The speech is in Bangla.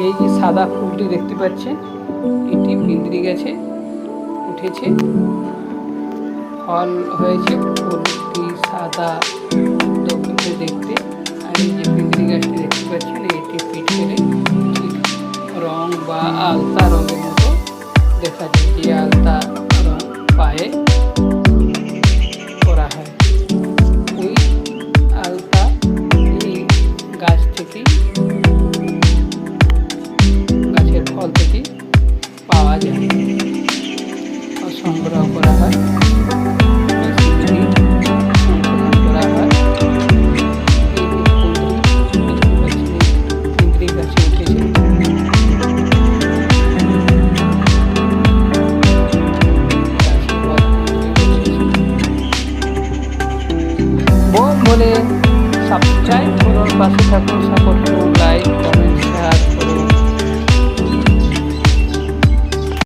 এই যে সাদা ফুলটি দেখতে পাচ্ছেন, এটি পিঁপড়ে গাছে উঠেছে, ফল হয়েছে, ফুলটি সাদা টকটকে দেখতে। আর এই যে পিঁপড়ে গাছটি দেখতে পাচ্ছেন, এটি পিঠ ফেলে ঠিক রং বা আলতা রঙের মতো দেখা যায়, যে আলতা রং পায়ে করা হয়। ওই আলতা এই গাছ থেকেই, গাছের ফল থেকেই পাওয়া যায়, সংগ্রহ করা হয়।